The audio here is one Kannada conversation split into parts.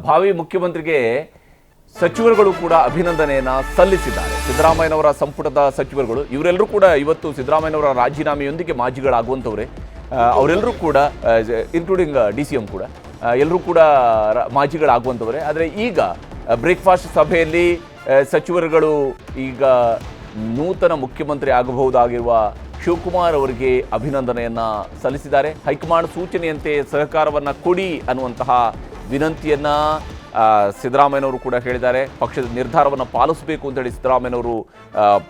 ಭಾವಿ ಮುಖ್ಯಮಂತ್ರಿಗೆ ಸಚಿವರುಗಳು ಕೂಡ ಅಭಿನಂದನೆಯನ್ನು ಸಲ್ಲಿಸಿದ್ದಾರೆ. ಸಿದ್ದರಾಮಯ್ಯನವರ ಸಂಪುಟದ ಸಚಿವರುಗಳು ಇವರೆಲ್ಲರೂ ಕೂಡ ಇವತ್ತು ಸಿದ್ದರಾಮಯ್ಯನವರ ರಾಜೀನಾಮೆಯೊಂದಿಗೆ ಮಾಜಿಗಳಾಗುವಂಥವ್ರೆ. ಅವರೆಲ್ಲರೂ ಕೂಡ ಇನ್ಕ್ಲೂಡಿಂಗ್ DCM ಕೂಡ ಎಲ್ಲರೂ ಕೂಡ ಮಾಜಿಗಳಾಗುವಂಥವ್ರೆ. ಆದರೆ ಈಗ ಬ್ರೇಕ್ಫಾಸ್ಟ್ ಸಭೆಯಲ್ಲಿ ಸಚಿವರುಗಳು ಈಗ ನೂತನ ಮುಖ್ಯಮಂತ್ರಿ ಆಗಬಹುದಾಗಿರುವ ಶಿವಕುಮಾರ್ ಅವರಿಗೆ ಅಭಿನಂದನೆಯನ್ನು ಸಲ್ಲಿಸಿದ್ದಾರೆ. ಹೈಕಮಾಂಡ್ ಸೂಚನೆಯಂತೆ ಸಹಕಾರವನ್ನು ಕೊಡಿ ಅನ್ನುವಂತಹ ವಿನಂತಿಯನ್ನು ಸಿದ್ದರಾಮಯ್ಯನವರು ಕೂಡ ಹೇಳಿದ್ದಾರೆ. ಪಕ್ಷದ ನಿರ್ಧಾರವನ್ನು ಪಾಲಿಸಬೇಕು ಅಂತೇಳಿ ಸಿದ್ದರಾಮಯ್ಯನವರು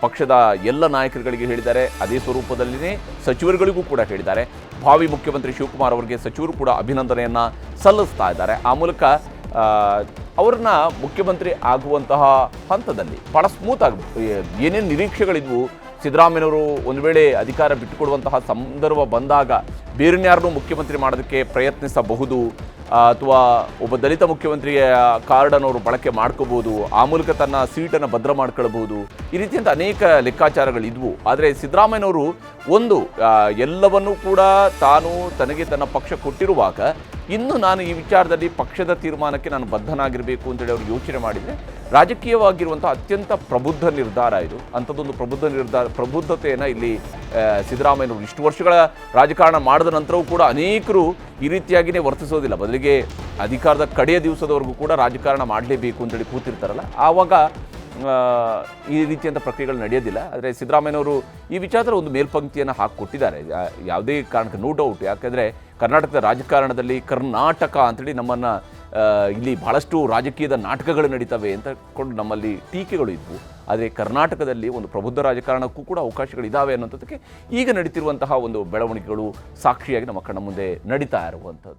ಪಕ್ಷದ ಎಲ್ಲ ನಾಯಕರುಗಳಿಗೆ ಹೇಳಿದ್ದಾರೆ. ಅದೇ ಸ್ವರೂಪದಲ್ಲಿಯೇ ಸಚಿವರುಗಳಿಗೂ ಕೂಡ ಹೇಳಿದ್ದಾರೆ. ಭಾವಿ ಮುಖ್ಯಮಂತ್ರಿ ಶಿವಕುಮಾರ್ ಅವರಿಗೆ ಸಚಿವರು ಕೂಡ ಅಭಿನಂದನೆಯನ್ನು ಸಲ್ಲಿಸ್ತಾ ಇದ್ದಾರೆ. ಆ ಮೂಲಕ ಅವ್ರನ್ನ ಮುಖ್ಯಮಂತ್ರಿ ಆಗುವಂತಹ ಹಂತದಲ್ಲಿ ಭಾಳ ಸ್ಮೂತ್ ಆಗಬೇಕು. ಏನೇನು ನಿರೀಕ್ಷೆಗಳಿದ್ವು, ಸಿದ್ದರಾಮಯ್ಯನವರು ಒಂದು ವೇಳೆ ಅಧಿಕಾರ ಬಿಟ್ಟುಕೊಡುವಂತಹ ಸಂದರ್ಭ ಬಂದಾಗ ಬೇರೆನ್ಯಾರನ್ನೂ ಮುಖ್ಯಮಂತ್ರಿ ಮಾಡೋದಕ್ಕೆ ಪ್ರಯತ್ನಿಸಬಹುದು, ಅಥವಾ ಒಬ್ಬ ದಲಿತ ಮುಖ್ಯಮಂತ್ರಿಯ ಕಾರ್ಡನ್ನು ಅವರು ಬಳಕೆ ಮಾಡ್ಕೋಬೋದು, ಆ ಮೂಲಕ ತನ್ನ ಸೀಟನ್ನು ಭದ್ರ ಮಾಡ್ಕೊಳ್ಬೋದು. ಈ ರೀತಿಯಂಥ ಅನೇಕ ಲೆಕ್ಕಾಚಾರಗಳಿದ್ವು. ಆದರೆ ಸಿದ್ದರಾಮಯ್ಯನವರು ಎಲ್ಲವನ್ನೂ ಕೂಡ ತನಗೆ ತನ್ನ ಪಕ್ಷ ಕೊಟ್ಟಿರುವಾಗ ಇನ್ನು ನಾನು ಈ ವಿಚಾರದಲ್ಲಿ ಪಕ್ಷದ ತೀರ್ಮಾನಕ್ಕೆ ನಾನು ಬದ್ಧನಾಗಿರಬೇಕು ಅಂತೇಳಿ ಅವರು ಯೋಚನೆ ಮಾಡಿದರೆ ರಾಜಕೀಯವಾಗಿರುವಂಥ ಅತ್ಯಂತ ಪ್ರಬುದ್ಧ ನಿರ್ಧಾರ ಇದು. ಅಂಥದ್ದೊಂದು ಪ್ರಬುದ್ಧತೆಯನ್ನು ಇಲ್ಲಿ ಸಿದ್ದರಾಮಯ್ಯನವರು ಇಷ್ಟು ವರ್ಷಗಳ ರಾಜಕಾರಣ ಮಾಡಿದ ನಂತರವೂ ಕೂಡ ಅನೇಕರು ಈ ರೀತಿಯಾಗಿಯೇ ವರ್ತಿಸೋದಿಲ್ಲ. ಬದಲಿಗೆ ಅಧಿಕಾರದ ಕಡೆಯ ದಿವಸದವರೆಗೂ ಕೂಡ ರಾಜಕಾರಣ ಮಾಡಲೇಬೇಕು ಅಂತೇಳಿ ಕೂತಿರ್ತಾರಲ್ಲ, ಆವಾಗ ಈ ರೀತಿಯಂಥ ಪ್ರಕ್ರಿಯೆಗಳು ನಡೆಯೋದಿಲ್ಲ. ಆದರೆ ಸಿದ್ದರಾಮಯ್ಯನವರು ಈ ವಿಚಾರದಲ್ಲಿ ಒಂದು ಮೇಲ್ಪಂಕ್ತಿಯನ್ನು ಹಾಕಿಕೊಟ್ಟಿದ್ದಾರೆ, ಯಾವುದೇ ಕಾರಣಕ್ಕೆ ನೋ ಡೌಟ್. ಯಾಕೆಂದರೆ ಕರ್ನಾಟಕದ ರಾಜಕಾರಣದಲ್ಲಿ ಕರ್ನಾಟಕ ಅಂತೇಳಿ ನಮ್ಮನ್ನು ಇಲ್ಲಿ ಬಹಳಷ್ಟು ರಾಜಕೀಯದ ನಾಟಕಗಳು ನಡೀತವೆ ಅಂತ ಕೊಂಡು ನಮ್ಮಲ್ಲಿ ಟೀಕೆಗಳು ಇದ್ವು. ಆದರೆ ಕರ್ನಾಟಕದಲ್ಲಿ ಒಂದು ಪ್ರಬುದ್ಧ ರಾಜಕಾರಣಕ್ಕೂ ಕೂಡ ಅವಕಾಶಗಳಿದ್ದಾವೆ ಅನ್ನೋಂಥದ್ದಕ್ಕೆ ಈಗ ನಡೀತಿರುವಂತಹ ಒಂದು ಬೆಳವಣಿಗೆಗಳು ಸಾಕ್ಷಿಯಾಗಿ ನಮ್ಮ ಕಣ್ಣ ಮುಂದೆ ನಡೀತಾ ಇರುವಂಥದ್ದು.